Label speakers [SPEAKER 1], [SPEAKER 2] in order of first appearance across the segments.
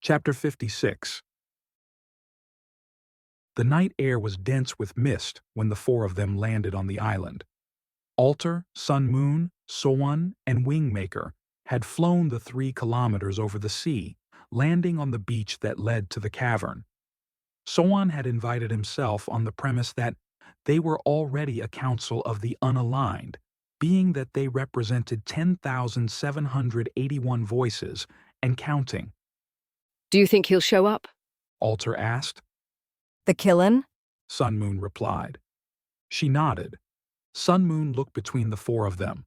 [SPEAKER 1] Chapter 56. The night air was dense with mist when the four of them landed on the island. Alter, Sun Moon, Soan, and Wingmaker had flown the 3 kilometers over the sea, landing on the beach that led to the cavern. Soan had invited himself on the premise that they were already a council of the unaligned, being that they represented 10,781 voices and counting.
[SPEAKER 2] Do you think he'll show up?
[SPEAKER 1] Alter asked.
[SPEAKER 3] The Killin?
[SPEAKER 1] Sun Moon replied. She nodded. Sun Moon looked between the 4 of them.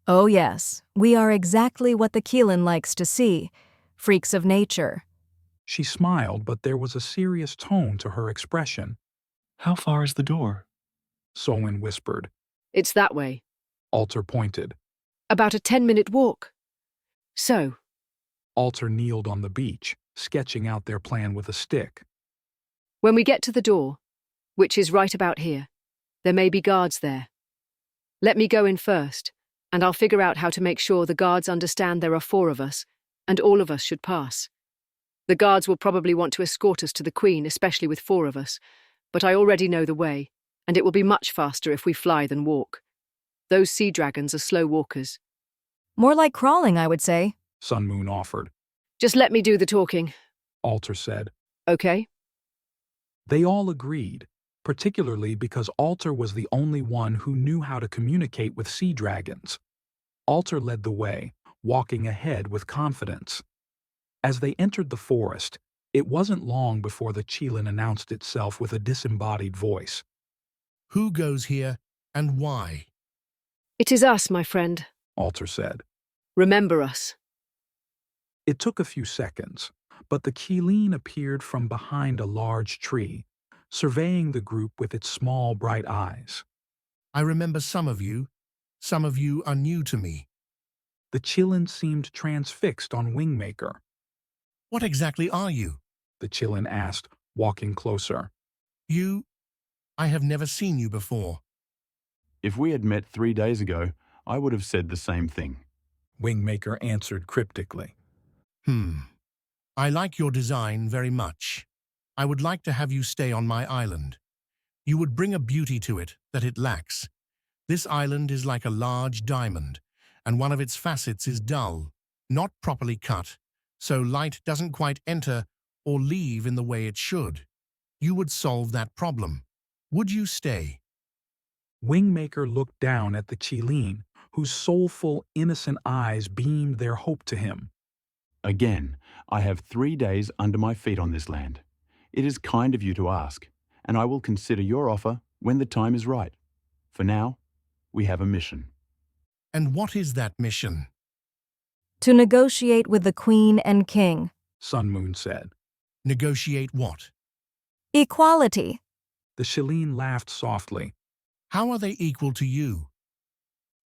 [SPEAKER 3] Oh yes, we are exactly what the Killin likes to see. Freaks of nature.
[SPEAKER 1] She smiled, but there was a serious tone to her expression.
[SPEAKER 4] How far is the door?
[SPEAKER 1] Soan whispered.
[SPEAKER 2] It's that way.
[SPEAKER 1] Alter pointed.
[SPEAKER 2] About a 10-minute walk. So,
[SPEAKER 1] Alter kneeled on the beach, sketching out their plan with a stick.
[SPEAKER 2] when we get to the door, which is right about here, there may be guards there. Let me go in first, and I'll figure out how to make sure the guards understand there are 4 of us, and all of us should pass. The guards will probably want to escort us to the Queen, especially with 4 of us, but I already know the way, and it will be much faster if we fly than walk. Those sea dragons are slow walkers.
[SPEAKER 3] More like crawling, I would say.
[SPEAKER 1] Sun Moon offered.
[SPEAKER 2] Just let me do the talking,
[SPEAKER 1] Alter said.
[SPEAKER 2] okay?
[SPEAKER 1] They all agreed, particularly because Alter was the only one who knew how to communicate with sea dragons. Alter led the way, walking ahead with confidence. As they entered the forest, it wasn't long before the Qilin announced itself with a disembodied voice.
[SPEAKER 5] Who goes here and why?
[SPEAKER 2] It is us, my friend.
[SPEAKER 1] Alter said.
[SPEAKER 2] Remember us.
[SPEAKER 1] It took a few seconds, but the Qilin appeared from behind a large tree, surveying the group with its small, bright eyes.
[SPEAKER 5] I remember some of you. Some of you are new to me.
[SPEAKER 1] The Qilin seemed transfixed on Wingmaker.
[SPEAKER 5] What exactly are you?
[SPEAKER 1] The Qilin asked, walking closer.
[SPEAKER 5] You? I have never seen you before.
[SPEAKER 4] If we had met 3 days ago, I would have said the same thing.
[SPEAKER 1] Wingmaker answered cryptically.
[SPEAKER 5] I like your design very much. I would like to have you stay on my island. You would bring a beauty to it that it lacks. This island is like a large diamond, and one of its facets is dull, not properly cut, so light doesn't quite enter or leave in the way it should. You would solve that problem. Would you stay?
[SPEAKER 1] Wingmaker looked down at the Qilin, whose soulful, innocent eyes beamed their hope to him.
[SPEAKER 4] Again, I have 3 days under my feet on this land. It is kind of you to ask, and I will consider your offer when the time is right. For now, we have a mission.
[SPEAKER 5] And what is that mission?
[SPEAKER 3] To negotiate with the Queen and King.
[SPEAKER 1] Sun Moon said.
[SPEAKER 5] Negotiate what?
[SPEAKER 3] Equality.
[SPEAKER 1] The Qilin laughed softly.
[SPEAKER 5] How are they equal to you?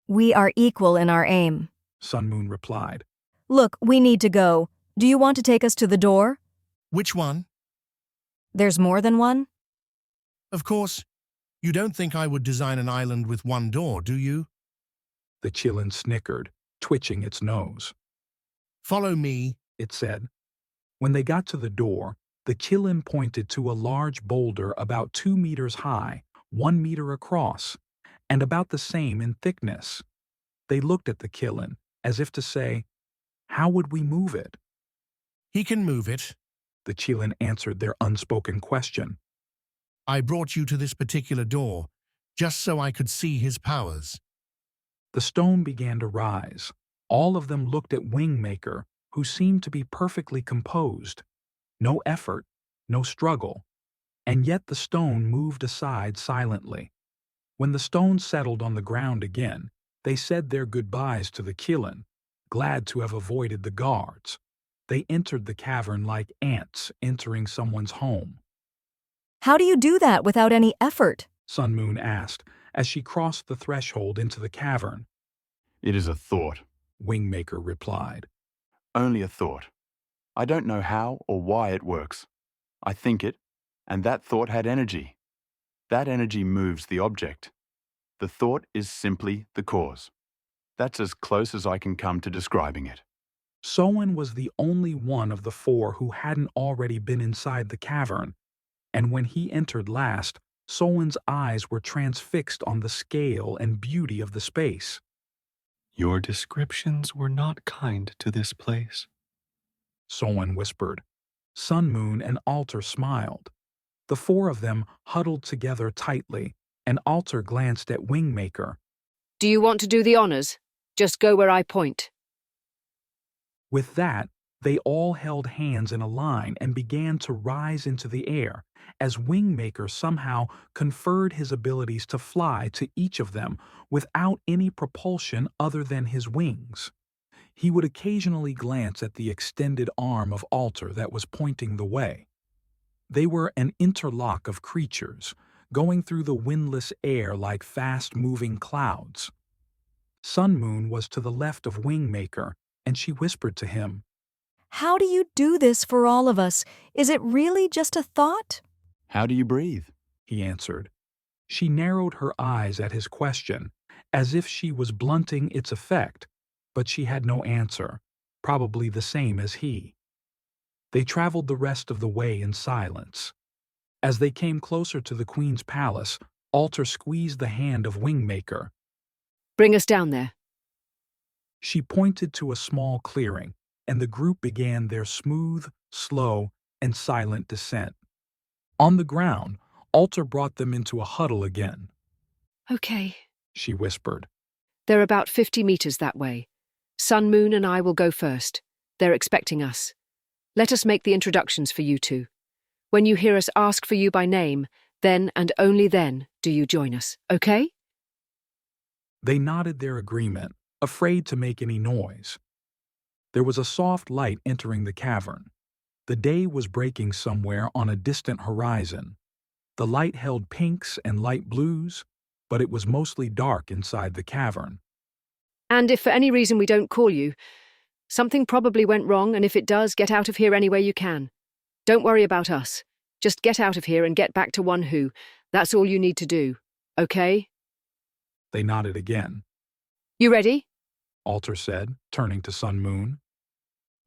[SPEAKER 3] We are equal in our aim.
[SPEAKER 1] Sun Moon replied.
[SPEAKER 3] Look, we need to go. Do you want to take us to the door?
[SPEAKER 5] Which one?
[SPEAKER 3] There's more than one?
[SPEAKER 5] Of course. You don't think I would design an island with one door, do you?
[SPEAKER 1] The Qilin snickered, twitching its nose.
[SPEAKER 5] Follow me,
[SPEAKER 1] It said. When they got to the door, the Qilin pointed to a large boulder about 2 meters high, 1 meter across, and about the same in thickness. They looked at the Qilin, as if to say, how would we move it?
[SPEAKER 5] He can move it.
[SPEAKER 1] The Qilin answered their unspoken question.
[SPEAKER 5] I brought you to this particular door, just so I could see his powers.
[SPEAKER 1] The stone began to rise. All of them looked at Wingmaker, who seemed to be perfectly composed. No effort, no struggle. And yet the stone moved aside silently. When the stone settled on the ground again, they said their goodbyes to the Qilin, glad to have avoided the guards. They entered the cavern like ants entering someone's home.
[SPEAKER 3] How do you do that without any effort?
[SPEAKER 1] Sun Moon asked as she crossed the threshold into the cavern.
[SPEAKER 4] It is a thought.
[SPEAKER 1] Wingmaker replied.
[SPEAKER 4] Only a thought. I don't know how or why it works. I think it, and that thought had energy. That energy moves the object. The thought is simply the cause. That's as close as I can come to describing it.
[SPEAKER 1] Soen was the only one of the four who hadn't already been inside the cavern, and when he entered last, Soen's eyes were transfixed on the scale and beauty of the space.
[SPEAKER 6] Your descriptions were not kind to this place.
[SPEAKER 1] Soen whispered. Sun Moon and Alter smiled. The four of them huddled together tightly, and Alter glanced at WingMaker.
[SPEAKER 2] Do you want to do the honors? Just go where I point.
[SPEAKER 1] With that, they all held hands in a line and began to rise into the air, as WingMaker somehow conferred his abilities to fly to each of them without any propulsion other than his wings. He would occasionally glance at the extended arm of Alter that was pointing the way. They were an interlock of creatures, going through the windless air like fast-moving clouds. Sun Moon was to the left of WingMaker, and she whispered to him,
[SPEAKER 3] How do you do this for all of us? Is it really just a thought?
[SPEAKER 4] How do you breathe?
[SPEAKER 1] he answered. She narrowed her eyes at his question, as if she was blunting its effect, but she had no answer, probably the same as he. They traveled the rest of the way in silence. As they came closer to the Queen's palace, Alter squeezed the hand of WingMaker.
[SPEAKER 2] Bring us down there.
[SPEAKER 1] She pointed to a small clearing, and the group began their smooth, slow, and silent descent. On the ground, Alter brought them into a huddle again.
[SPEAKER 2] Okay.
[SPEAKER 1] She whispered.
[SPEAKER 2] They're about 50 meters that way. Sun Moon and I will go first. They're expecting us. Let us make the introductions for you two. When you hear us ask for you by name, then and only then do you join us, okay?
[SPEAKER 1] They nodded their agreement, afraid to make any noise. There was a soft light entering the cavern. The day was breaking somewhere on a distant horizon. The light held pinks and light blues, but it was mostly dark inside the cavern.
[SPEAKER 2] And if for any reason we don't call you, something probably went wrong, and if it does, get out of here any way you can. Don't worry about us. Just get out of here and get back to One Who. That's all you need to do, okay?
[SPEAKER 1] They nodded again.
[SPEAKER 2] You ready?
[SPEAKER 1] Alter said, turning to Sun Moon.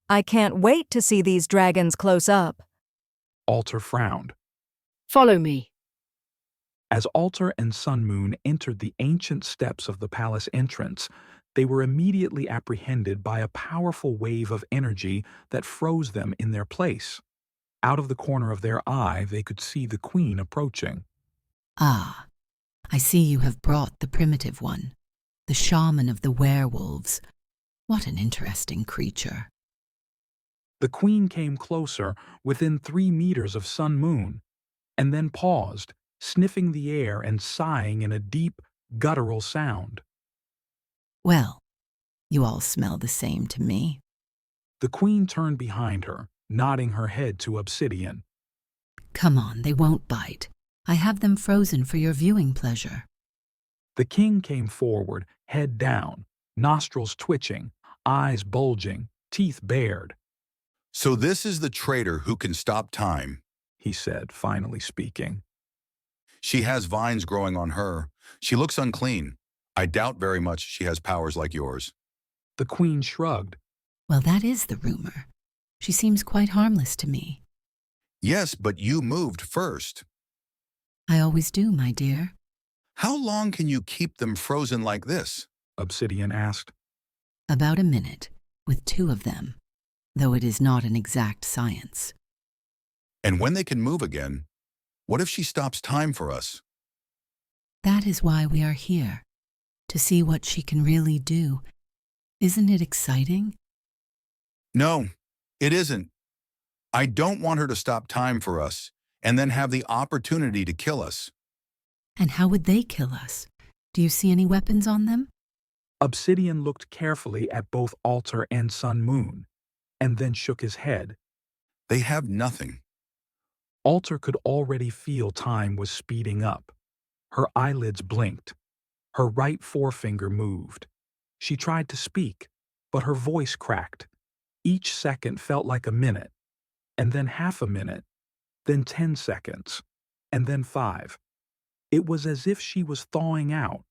[SPEAKER 3] I can't wait to see these dragons close up.
[SPEAKER 1] Alter frowned.
[SPEAKER 2] Follow me.
[SPEAKER 1] As Alter and Sun Moon entered the ancient steps of the palace entrance, they were immediately apprehended by a powerful wave of energy that froze them in their place. Out of the corner of their eye, they could see the Queen approaching.
[SPEAKER 7] Ah, I see you have brought the primitive one, the shaman of the werewolves. What an interesting creature.
[SPEAKER 1] The Queen came closer, within 3 meters of Sun Moon, and then paused, sniffing the air and sighing in a deep, guttural sound.
[SPEAKER 7] Well, you all smell the same to me.
[SPEAKER 1] The Queen turned behind her, nodding her head to Obsidian.
[SPEAKER 7] Come on, they won't bite. I have them frozen for your viewing pleasure.
[SPEAKER 1] The King came forward, head down, nostrils twitching, eyes bulging, teeth bared.
[SPEAKER 8] So this is the traitor who can stop time,
[SPEAKER 1] he said, finally speaking.
[SPEAKER 8] She has vines growing on her. She looks unclean. I doubt very much she has powers like yours.
[SPEAKER 1] The Queen shrugged.
[SPEAKER 7] Well, that is the rumor. She seems quite harmless to me.
[SPEAKER 8] Yes, but you moved first.
[SPEAKER 7] I always do, my dear.
[SPEAKER 8] How long can you keep them frozen like this?
[SPEAKER 1] Obsidian asked.
[SPEAKER 7] About a minute, with 2 of them, though it is not an exact science.
[SPEAKER 8] And when they can move again, what if she stops time for us?
[SPEAKER 7] That is why we are here, to see what she can really do. Isn't it exciting?
[SPEAKER 8] No, it isn't. I don't want her to stop time for us and then have the opportunity to kill us.
[SPEAKER 7] And how would they kill us? Do you see any weapons on them?
[SPEAKER 1] Obsidian looked carefully at both Alter and Sun Moon, and then shook his head.
[SPEAKER 8] They have nothing.
[SPEAKER 1] Alter could already feel time was speeding up. Her eyelids blinked. Her right forefinger moved. She tried to speak, but her voice cracked. Each second felt like a minute, and then half a minute, then 10 seconds, and then 5. It was as if she was thawing out.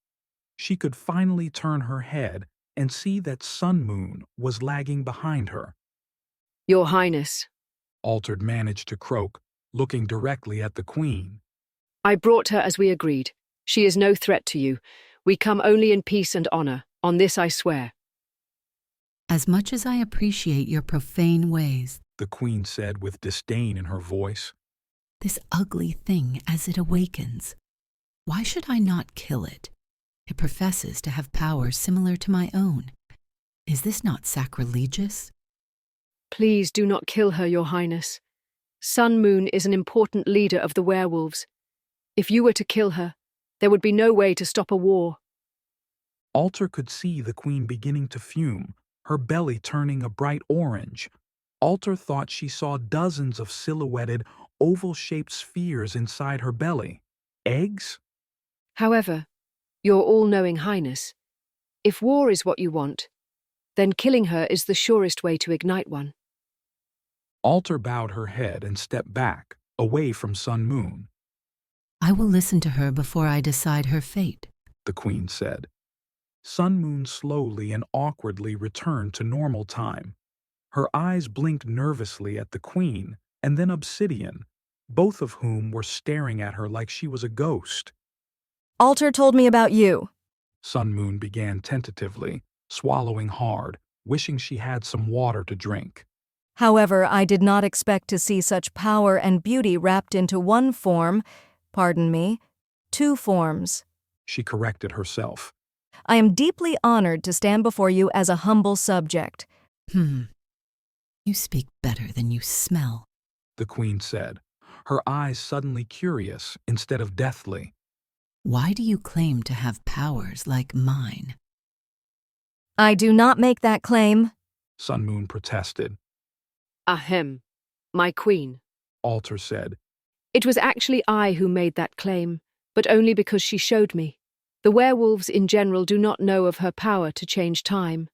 [SPEAKER 1] She could finally turn her head and see that Sun Moon was lagging behind her.
[SPEAKER 2] Your Highness,
[SPEAKER 1] Altered managed to croak, looking directly at the Queen.
[SPEAKER 2] I brought her as we agreed. She is no threat to you. We come only in peace and honor. On this I swear.
[SPEAKER 7] As much as I appreciate your profane ways,
[SPEAKER 1] The Queen said with disdain in her voice.
[SPEAKER 7] this ugly thing as it awakens, why should I not kill it? It professes to have powers similar to my own. Is this not sacrilegious?
[SPEAKER 2] Please do not kill her, Your Highness. Sun Moon is an important leader of the werewolves. If you were to kill her, there would be no way to stop a war.
[SPEAKER 1] Alter could see the Queen beginning to fume, her belly turning a bright orange. Alter thought she saw dozens of silhouetted, oval-shaped spheres inside her belly. Eggs?
[SPEAKER 2] However, Your all-knowing Highness, if war is what you want, then killing her is the surest way to ignite one.
[SPEAKER 1] Alter bowed her head and stepped back, away from Sun Moon.
[SPEAKER 7] I will listen to her before I decide her fate.
[SPEAKER 1] The Queen said. Sun Moon slowly and awkwardly returned to normal time. Her eyes blinked nervously at the Queen and then Obsidian, both of whom were staring at her like she was a ghost.
[SPEAKER 3] Alter told me about you.
[SPEAKER 1] Sun Moon began tentatively, swallowing hard, wishing she had some water to drink.
[SPEAKER 3] However, I did not expect to see such power and beauty wrapped into one form, pardon me, two forms.
[SPEAKER 1] She corrected herself.
[SPEAKER 3] I am deeply honored to stand before you as a humble subject.
[SPEAKER 7] You speak better than you smell.
[SPEAKER 1] The Queen said, her eyes suddenly curious instead of deathly.
[SPEAKER 7] Why do you claim to have powers like mine?
[SPEAKER 3] I do not make that claim.
[SPEAKER 1] Sun Moon protested.
[SPEAKER 2] Ahem, my Queen.
[SPEAKER 1] Alter said.
[SPEAKER 2] It was actually I who made that claim, but only because she showed me. The werewolves in general do not know of her power to change time.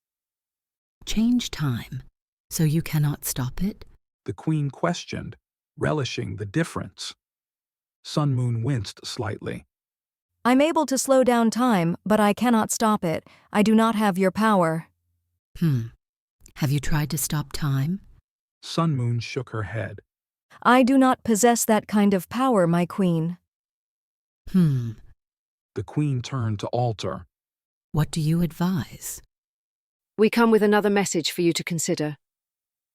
[SPEAKER 7] Change time, so you cannot stop it?
[SPEAKER 1] The Queen questioned, relishing the difference. Sun Moon winced slightly.
[SPEAKER 3] I'm able to slow down time, but I cannot stop it. I do not have your power.
[SPEAKER 7] Have you tried to stop time?
[SPEAKER 1] Sun Moon shook her head.
[SPEAKER 3] I do not possess that kind of power, my Queen.
[SPEAKER 1] The Queen turned to Alter.
[SPEAKER 7] What do you advise?
[SPEAKER 2] We come with another message for you to consider.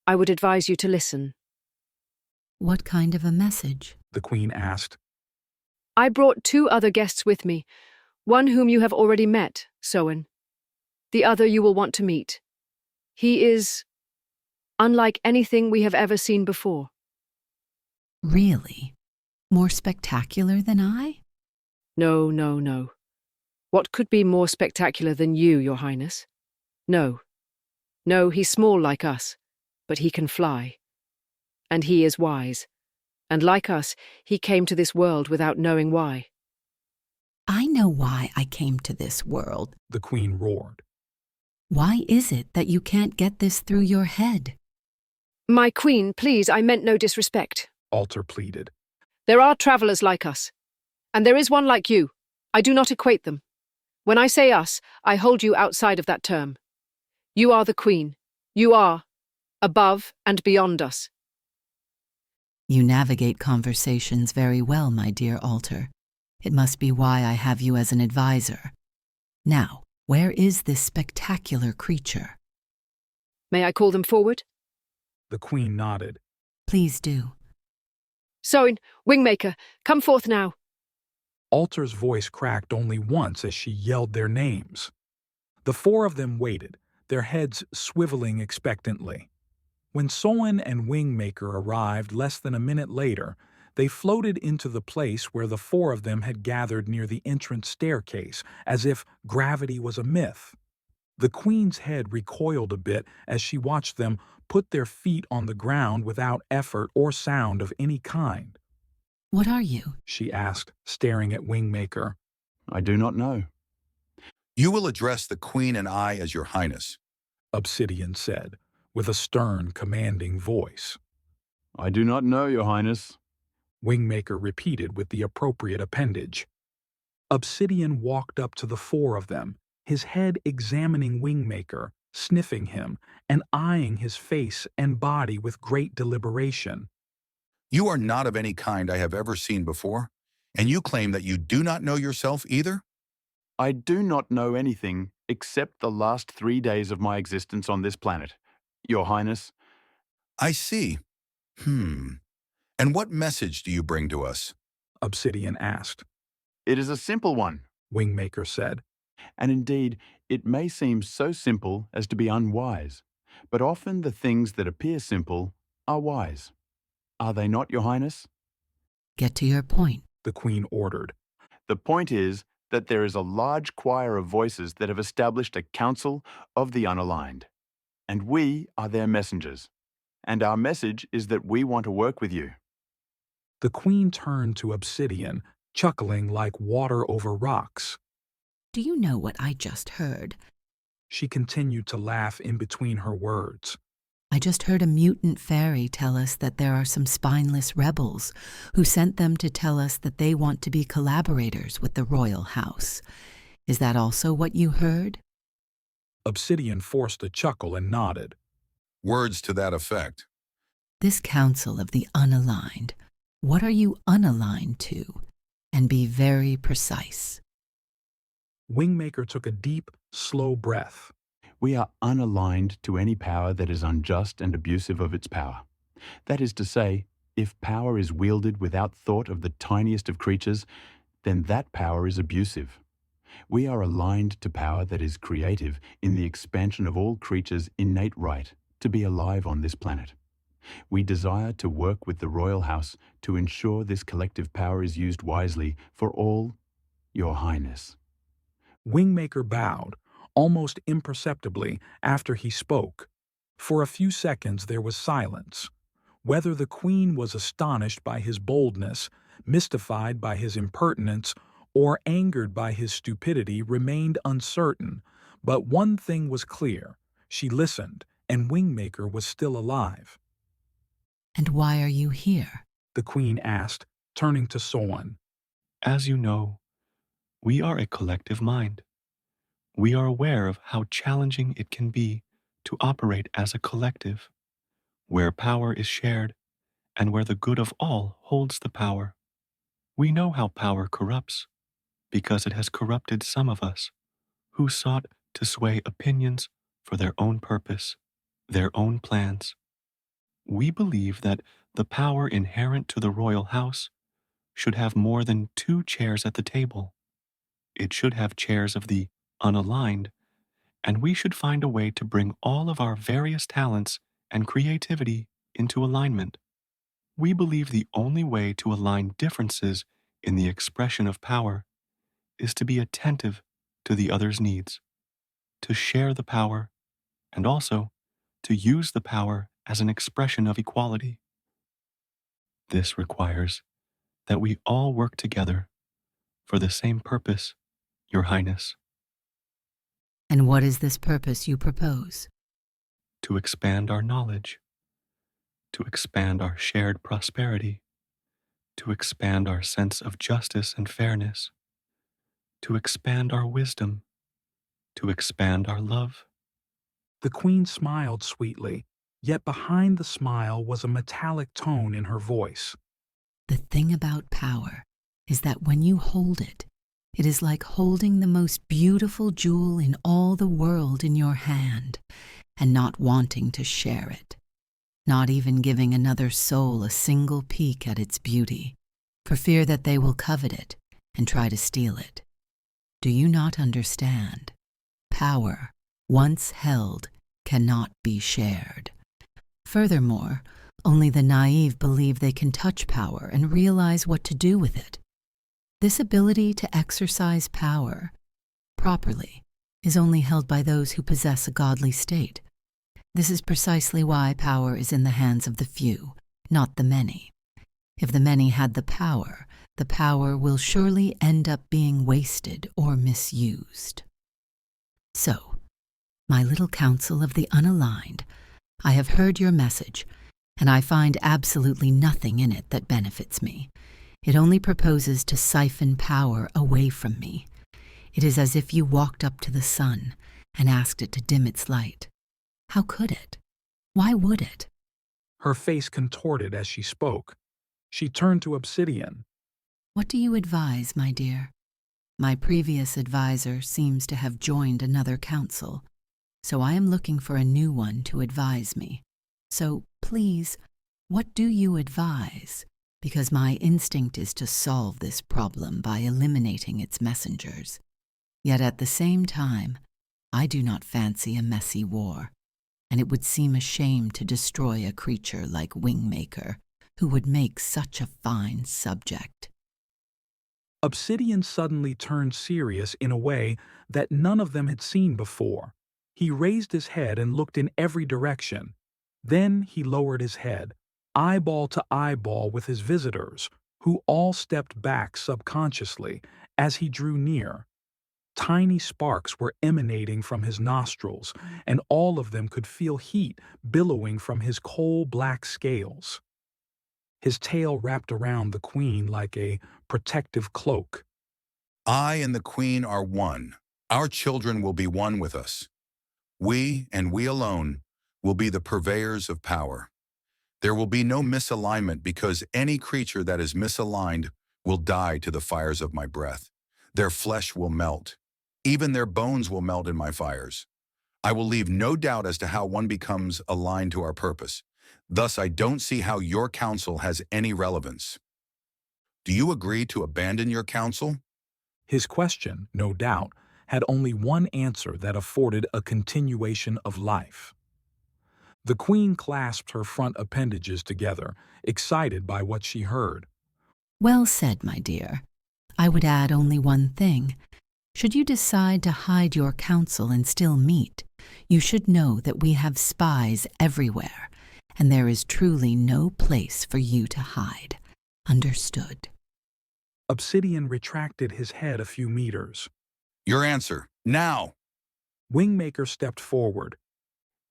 [SPEAKER 2] I would advise you to listen.
[SPEAKER 7] What kind of a message?
[SPEAKER 1] The Queen asked.
[SPEAKER 2] I brought 2 other guests with me, one whom you have already met, Soen. The other you will want to meet. He is unlike anything we have ever seen before.
[SPEAKER 7] Really? More spectacular than I?
[SPEAKER 2] No, no, no. What could be more spectacular than you, Your Highness? No. No, he's small like us, but he can fly. And he is wise. And like us, he came to this world without knowing why.
[SPEAKER 7] I know why I came to this world.
[SPEAKER 1] The Queen roared.
[SPEAKER 7] Why is it that you can't get this through your head?
[SPEAKER 2] My Queen, please, I meant no disrespect.
[SPEAKER 1] Alter pleaded.
[SPEAKER 2] There are travelers like us. And there is one like you. I do not equate them. When I say us, I hold you outside of that term. You are the Queen. You are above and beyond us.
[SPEAKER 7] You navigate conversations very well, my dear Alter. It must be why I have you as an advisor. Now, where is this spectacular creature?
[SPEAKER 2] May I call them forward?
[SPEAKER 1] The Queen nodded.
[SPEAKER 7] Please do.
[SPEAKER 2] Soen, Wingmaker, come forth now.
[SPEAKER 1] Alter's voice cracked only once as she yelled their names. The 4 of them waited, their heads swiveling expectantly. When Soen and Wingmaker arrived less than a minute later, they floated into the place where the 4 of them had gathered near the entrance staircase, as if gravity was a myth. The Queen's head recoiled a bit as she watched them put their feet on the ground without effort or sound of any kind.
[SPEAKER 7] What are you?
[SPEAKER 1] She asked, staring at Wingmaker.
[SPEAKER 4] I do not know.
[SPEAKER 8] You will address the Queen and I as your Highness.
[SPEAKER 1] Obsidian said, with a stern, commanding voice.
[SPEAKER 4] I do not know, Your Highness.
[SPEAKER 1] Wingmaker repeated with the appropriate appendage. Obsidian walked up to the 4 of them, his head examining Wingmaker, sniffing him, and eyeing his face and body with great deliberation.
[SPEAKER 8] You are not of any kind I have ever seen before, and you claim that you do not know yourself either?
[SPEAKER 4] I do not know anything except the last 3 days of my existence on this planet, Your Highness.
[SPEAKER 8] I see. And what message do you bring to us?
[SPEAKER 1] Obsidian asked.
[SPEAKER 4] It is a simple one,
[SPEAKER 1] Wingmaker said.
[SPEAKER 4] and indeed, it may seem so simple as to be unwise, but often the things that appear simple are wise. Are they not, Your Highness?
[SPEAKER 7] Get to your point.
[SPEAKER 1] The Queen ordered.
[SPEAKER 4] The point is that there is a large choir of voices that have established a council of the unaligned, and we are their messengers. And our message is that we want to work with you.
[SPEAKER 1] The Queen turned to Obsidian, chuckling like water over rocks.
[SPEAKER 7] Do you know what I just heard?
[SPEAKER 1] She continued to laugh in between her words.
[SPEAKER 7] I just heard a mutant fairy tell us that there are some spineless rebels who sent them to tell us that they want to be collaborators with the royal house. Is that also what you heard?
[SPEAKER 1] Obsidian forced a chuckle and nodded.
[SPEAKER 8] Words to that effect.
[SPEAKER 7] This council of the unaligned, what are you unaligned to? And be very precise.
[SPEAKER 1] Wingmaker took a deep, slow breath.
[SPEAKER 4] We are unaligned to any power that is unjust and abusive of its power. That is to say, if power is wielded without thought of the tiniest of creatures, then that power is abusive. We are aligned to power that is creative in the expansion of all creatures' innate right to be alive on this planet. We desire to work with the royal house to ensure this collective power is used wisely for all, Your Highness.
[SPEAKER 1] Wingmaker bowed, almost imperceptibly, after he spoke. For a few seconds there was silence. Whether the Queen was astonished by his boldness, mystified by his impertinence, or angered by his stupidity remained uncertain, but one thing was clear. She listened, and Wingmaker was still alive.
[SPEAKER 7] And why are you here?
[SPEAKER 1] The Queen asked, turning to Soan.
[SPEAKER 6] As you know, we are a collective mind. We are aware of how challenging it can be to operate as a collective, where power is shared and where the good of all holds the power. We know how power corrupts, because it has corrupted some of us, who sought to sway opinions for their own purpose, their own plans. We believe that the power inherent to the royal house should have more than 2 chairs at the table. It should have chairs of the unaligned, and we should find a way to bring all of our various talents and creativity into alignment. We believe the only way to align differences in the expression of power is to be attentive to the other's needs, to share the power, and also to use the power as an expression of equality. This requires that we all work together for the same purpose, Your Highness.
[SPEAKER 7] And what is this purpose you propose?
[SPEAKER 6] To expand our knowledge, to expand our shared prosperity, to expand our sense of justice and fairness, to expand our wisdom, to expand our love.
[SPEAKER 1] The Queen smiled sweetly, yet behind the smile was a metallic tone in her voice.
[SPEAKER 7] The thing about power is that when you hold it, it is like holding the most beautiful jewel in all the world in your hand and not wanting to share it, not even giving another soul a single peek at its beauty, for fear that they will covet it and try to steal it. Do you not understand? Power, once held, cannot be shared. Furthermore, only the naive believe they can touch power and realize what to do with it. This ability to exercise power properly is only held by those who possess a godly state. This is precisely why power is in the hands of the few, not the many. If the many had the power will surely end up being wasted or misused. So, my little council of the unaligned, I have heard your message, and I find absolutely nothing in it that benefits me. It only proposes to siphon power away from me. It is as if you walked up to the sun and asked it to dim its light. How could it? Why would it?
[SPEAKER 1] Her face contorted as she spoke. She turned to Obsidian.
[SPEAKER 7] What do you advise, my dear? My previous advisor seems to have joined another council, so I am looking for a new one to advise me. So, please, what do you advise? Because my instinct is to solve this problem by eliminating its messengers. Yet at the same time, I do not fancy a messy war, and it would seem a shame to destroy a creature like WingMaker, who would make such a fine subject.
[SPEAKER 1] Obsidian suddenly turned serious in a way that none of them had seen before. He raised his head and looked in every direction. Then he lowered his head, eyeball to eyeball with his visitors, who all stepped back subconsciously as he drew near. Tiny sparks were emanating from his nostrils, and all of them could feel heat billowing from his coal-black scales. His tail wrapped around the queen like a protective cloak.
[SPEAKER 8] I and the Queen are one. Our children will be one with us. We, and we alone, will be the purveyors of power. There will be no misalignment because any creature that is misaligned will die to the fires of my breath. Their flesh will melt. Even their bones will melt in my fires. I will leave no doubt as to how one becomes aligned to our purpose. Thus, I don't see how your council has any relevance. Do you agree to abandon your council?
[SPEAKER 1] His question, no doubt, had only one answer that afforded a continuation of life. The queen clasped her front appendages together, excited by what she heard.
[SPEAKER 7] Well said, my dear. I would add only one thing. Should you decide to hide your counsel and still meet, you should know that we have spies everywhere, and there is truly no place for you to hide. Understood?
[SPEAKER 1] Obsidian retracted his head a few meters.
[SPEAKER 8] Your answer, now!
[SPEAKER 1] WingMaker stepped forward.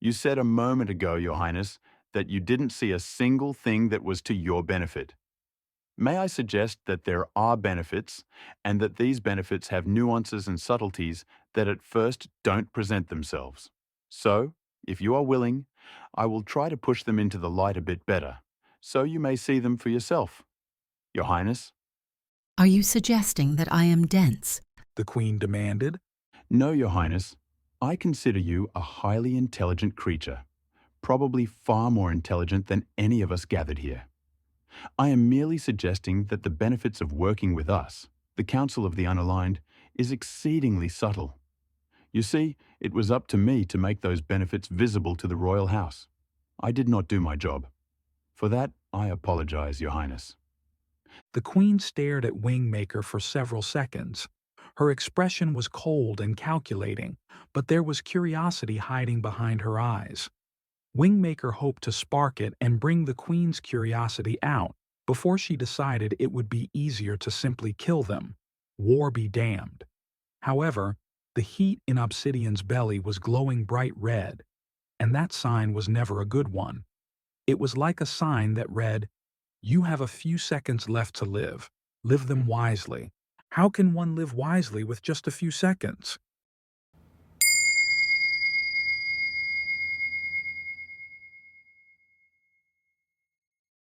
[SPEAKER 4] You said a moment ago, Your Highness, that you didn't see a single thing that was to your benefit. May I suggest that there are benefits, and that these benefits have nuances and subtleties that at first don't present themselves. So, if you are willing, I will try to push them into the light a bit better, so you may see them for yourself. Your Highness?
[SPEAKER 7] Are you suggesting that I am dense?
[SPEAKER 1] The queen demanded.
[SPEAKER 4] No, Your Highness. I consider you a highly intelligent creature, probably far more intelligent than any of us gathered here. I am merely suggesting that the benefits of working with us, the Council of the Unaligned, is exceedingly subtle. You see, it was up to me to make those benefits visible to the royal house. I did not do my job. For that, I apologize, Your Highness.
[SPEAKER 1] The queen stared at WingMaker for several seconds. Her expression was cold and calculating, but there was curiosity hiding behind her eyes. WingMaker hoped to spark it and bring the queen's curiosity out before she decided it would be easier to simply kill them. War be damned. However, the heat in Obsidian's belly was glowing bright red, and that sign was never a good one. It was like a sign that read, "You have a few seconds left to live. Live them wisely." How can one live wisely with just a few seconds?